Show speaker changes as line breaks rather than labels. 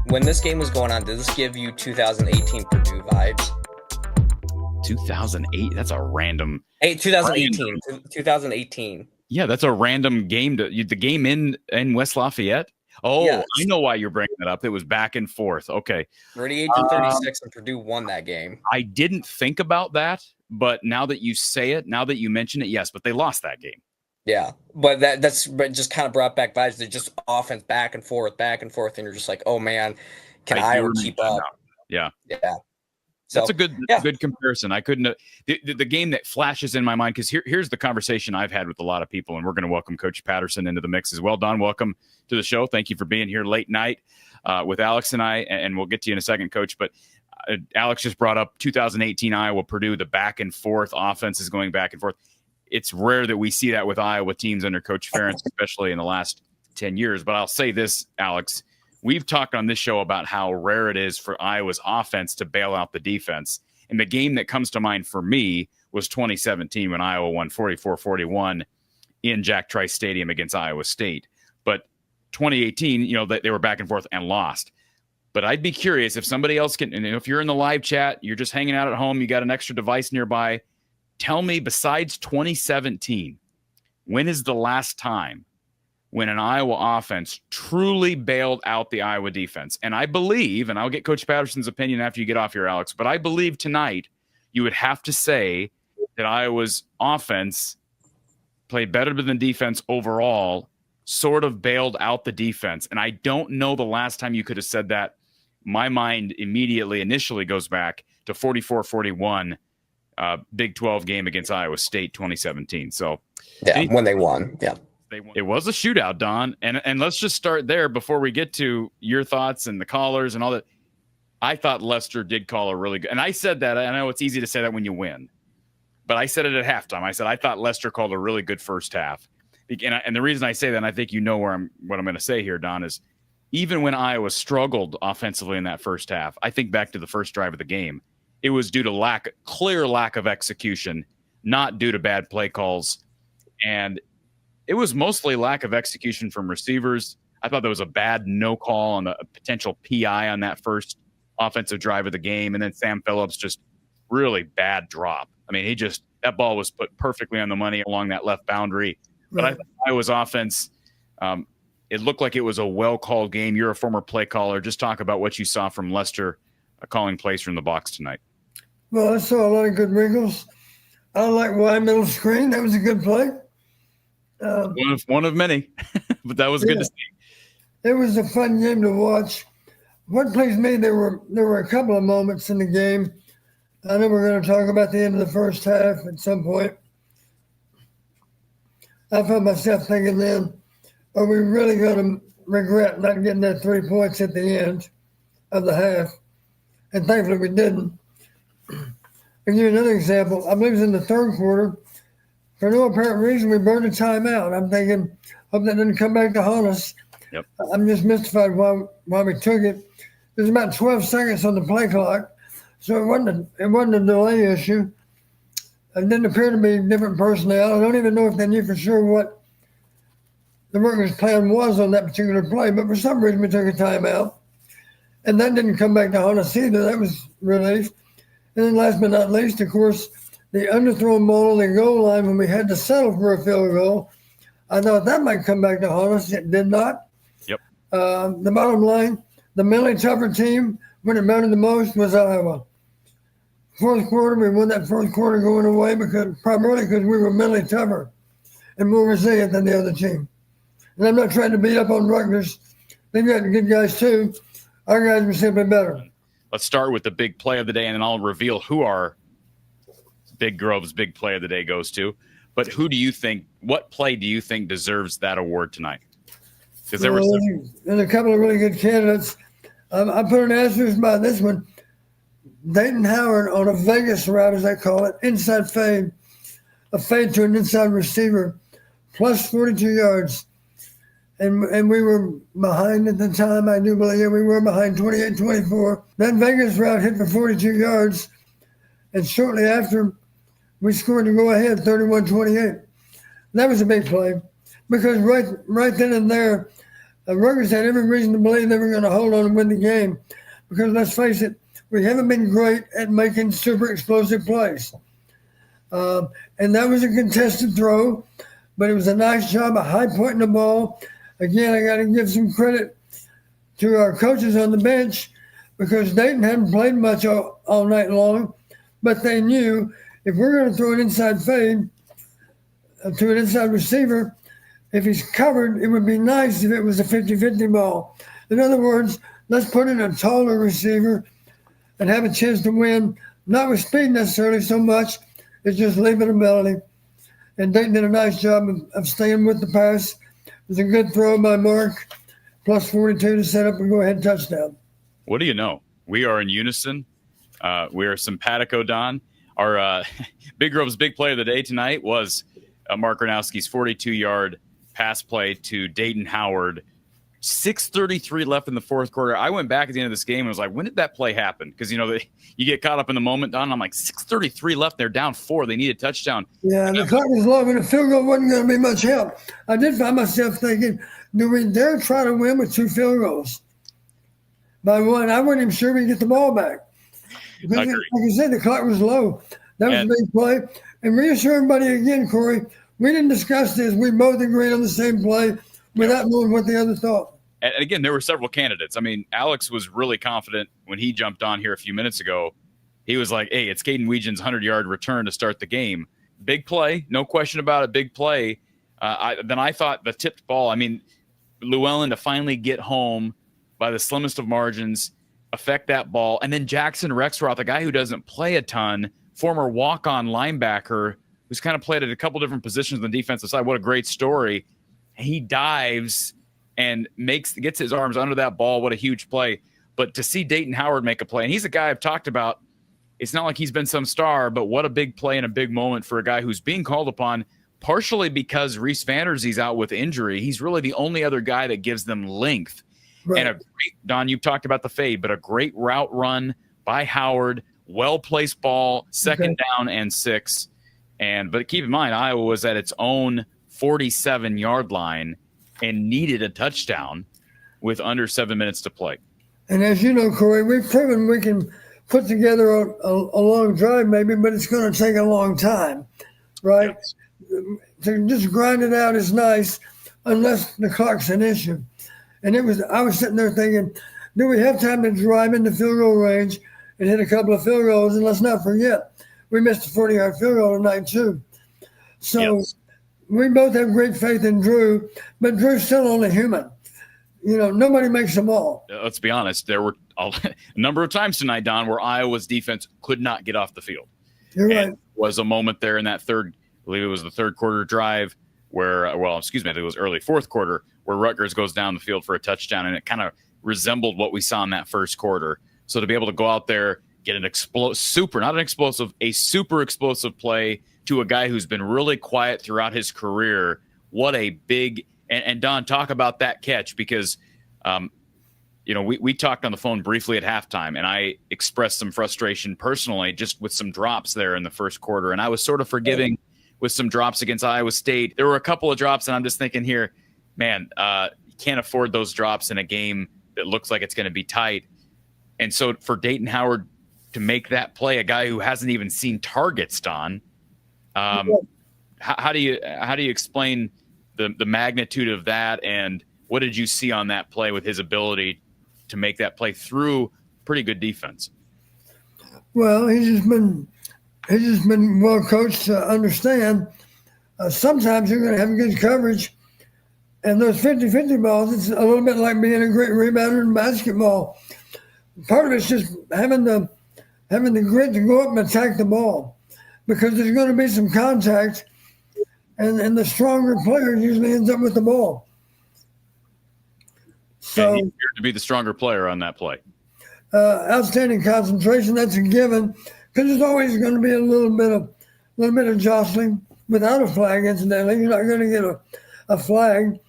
When this game was going on, did this give you 2018 Purdue vibes?
2008. That's a random.
2018. 2018.
Yeah, that's a random game. The game in West Lafayette. Oh, yes. I know why you're bringing that up. It was back and forth. Okay.
38-36, and Purdue won that game.
I didn't think about that, but now that you say it, now that you mention it, yes, but they lost that game.
Yeah, but that's just kind of brought back vibes. They're just offense back and forth, and you're just like, oh man, can Iowa keep up?
Yeah.
So,
that's a good comparison. I couldn't the game that flashes in my mind, because here's the conversation I've had with a lot of people, and we're going to welcome Coach Patterson into the mix as well. Don, welcome to the show. Thank you for being here late night with Alex and I, and we'll get to you in a second, Coach. But Alex just brought up 2018 Iowa Purdue. The back and forth offense is going back and forth. It's rare that we see that with Iowa teams under Coach Ferentz, especially in the last 10 years. But I'll say this, Alex, we've talked on this show about how rare it is for Iowa's offense to bail out the defense. And the game that comes to mind for me was 2017 when Iowa won 44-41 in Jack Trice Stadium against Iowa State. But 2018, they were back and forth and lost. But I'd be curious if somebody else can, and if you're in the live chat, you're just hanging out at home, you got an extra device nearby, tell me, besides 2017, when is the last time when an Iowa offense truly bailed out the Iowa defense? And I believe, and I'll get Coach Patterson's opinion after you get off here, Alex, but I believe tonight you would have to say that Iowa's offense played better than defense overall, sort of bailed out the defense. And I don't know the last time you could have said that. My mind initially goes back to 44-41 Big 12 game against Iowa State 2017. So
when they won. Yeah.
It was a shootout, Don. And let's just start there before we get to your thoughts and the callers and all that. I thought Lester did call a really good, and I said that, I know it's easy to say that when you win, but I said it at halftime. I said I thought Lester called a really good first half. And the reason I say that, and I think you know what I'm going to say here, Don, is even when Iowa struggled offensively in that first half, I think back to the first drive of the game, it was due to clear lack of execution, not due to bad play calls. And it was mostly lack of execution from receivers. I thought there was a bad no call on the potential PI on that first offensive drive of the game. And then Sam Phillips, just really bad drop. I mean, that ball was put perfectly on the money along that left boundary. But I thought Iowa's offense, it looked like it was a well-called game. You're a former play caller. Just talk about what you saw from Lester calling plays from the box tonight.
Well, I saw a lot of good wrinkles. I like wide middle screen. That was a good play.
One of many, but that was good to see.
It was a fun game to watch. What pleased me, there were a couple of moments in the game. I know we're going to talk about the end of the first half at some point. I found myself thinking then, are we really going to regret not getting that 3 points at the end of the half? And thankfully we didn't. I'll give you another example. I believe it was in the third quarter. For no apparent reason, we burned a timeout. I'm thinking, hope that didn't come back to haunt us.
Yep.
I'm just mystified why we took it. There's about 12 seconds on the play clock, so it wasn't a delay issue. It didn't appear to be different personnel. I don't even know if they knew for sure what the Rutgers plan was on that particular play, but for some reason we took a timeout. And that didn't come back to haunt us either. That was relief. And then last but not least, of course, the underthrown ball on the goal line when we had to settle for a field goal. I thought that might come back to haunt us. It did not.
Yep.
The bottom line, the mentally tougher team when it mattered the most was Iowa. Fourth quarter, we won that fourth quarter going away primarily because we were mentally tougher and more resilient than the other team. And I'm not trying to beat up on Rutgers. They've got good guys too. Our guys were simply better.
Let's start with the big play of the day, and then I'll reveal who our Big Grove's big play of the day goes to. But what play do you think deserves that award tonight? Because
there's a couple of really good candidates. I put an asterisk by this one. Dayton Howard on a Vegas route, as I call it, inside fade, a fade to an inside receiver, plus 42 yards. And we were behind at the time. I do believe we were behind 28-24. That Vegas route hit for 42 yards. And shortly after, we scored to go ahead 31-28. That was a big play because right then and there, Rutgers had every reason to believe they were going to hold on and win the game because, let's face it, we haven't been great at making super explosive plays. And that was a contested throw, but it was a nice job of high pointing the ball. Again, I got to give some credit to our coaches on the bench because Dayton hadn't played much all night long, but they knew if we're going to throw an inside fade to an inside receiver, if he's covered, it would be nice if it was a 50-50 ball. In other words, let's put in a taller receiver and have a chance to win, not with speed necessarily so much, it's just leapability. And Dayton did a nice job of staying with the pass. It was a good throw by Mark, plus 42 to set up a go-ahead touchdown.
What do you know? We are in unison. We are simpatico, Don. Our Big Grove's big play of the day tonight was Mark Gronowski's 42-yard pass play to Dayton Howard. 6:33 left in the fourth quarter. I went back at the end of this game and was like, when did that play happen? Because, you get caught up in the moment, Don. I'm like, 6:33 left. They're down 4. They need a touchdown.
Yeah, the clock was long and the field goal wasn't going to be much help. I did find myself thinking, do we dare try to win with 2 field goals? By 1, I wasn't even sure we'd get the ball back. Because, like I said, the clock was low. That was a big play. And reassure everybody again, Corey, we didn't discuss this. We both agreed on the same play without knowing what the other thought.
And again, there were several candidates. I mean, Alex was really confident when he jumped on here a few minutes ago. He was like, hey, it's Caden Weegen's 100-yard return to start the game. Big play, no question about it, big play. Then I thought the tipped ball, I mean, Llewellyn to finally get home by the slimmest of margins, affect that ball. And then Jackson Rexroth, the guy who doesn't play a ton, former walk-on linebacker, who's kind of played at a couple different positions on the defensive side. What a great story. He dives and gets his arms under that ball. What a huge play. But to see Dayton Howard make a play, and he's a guy I've talked about, it's not like he's been some star, but what a big play and a big moment for a guy who's being called upon, partially because Reese Vanderzee's out with injury. He's really the only other guy that gives them length. Right. And Don, you've talked about the fade, but a great route run by Howard, well-placed ball, second down and 6. But keep in mind, Iowa was at its own 47-yard line and needed a touchdown with under 7 minutes to play.
And as you know, Corey, we've proven we can put together a long drive maybe, but it's going to take a long time, right? Yes. To just grind it out is nice unless the clock's an issue. And I was sitting there thinking, do we have time to drive into field goal range and hit a couple of field goals? And let's not forget, we missed a 40-yard field goal tonight too. So yes. We both have great faith in Drew, but Drew's still only human. Nobody makes them all.
Let's be honest. There were a number of times tonight, Don, where Iowa's defense could not get off the field.
You're right.
Was a moment there in that I believe it was the third quarter drive where, I think it was early fourth quarter, where Rutgers goes down the field for a touchdown, and it kind of resembled what we saw in that first quarter. So to be able to go out there, get a super explosive play to a guy who's been really quiet throughout his career. What a big and Don, talk about that catch because we talked on the phone briefly at halftime, and I expressed some frustration personally just with some drops there in the first quarter, and I was sort of forgiving with some drops against Iowa State. There were a couple of drops, and I'm just thinking here, man, you can't afford those drops in a game that looks like it's going to be tight. And so for Dayton Howard to make that play, a guy who hasn't even seen targets, Don, how do you explain the magnitude of that, and what did you see on that play with his ability to make that play through pretty good defense?
Well, he's just been well coached to understand. Sometimes you're going to have good coverage, and those 50-50 balls, it's a little bit like being a great rebounder in basketball. Part of it's just having the grit to go up and attack the ball, because there's going to be some contact, and the stronger player usually ends up with the ball. So,
and he appeared to be the stronger player on that play.
Outstanding concentration, that's a given, because there's always going to be a little bit of jostling without a flag. Incidentally, you're not going to get a flag.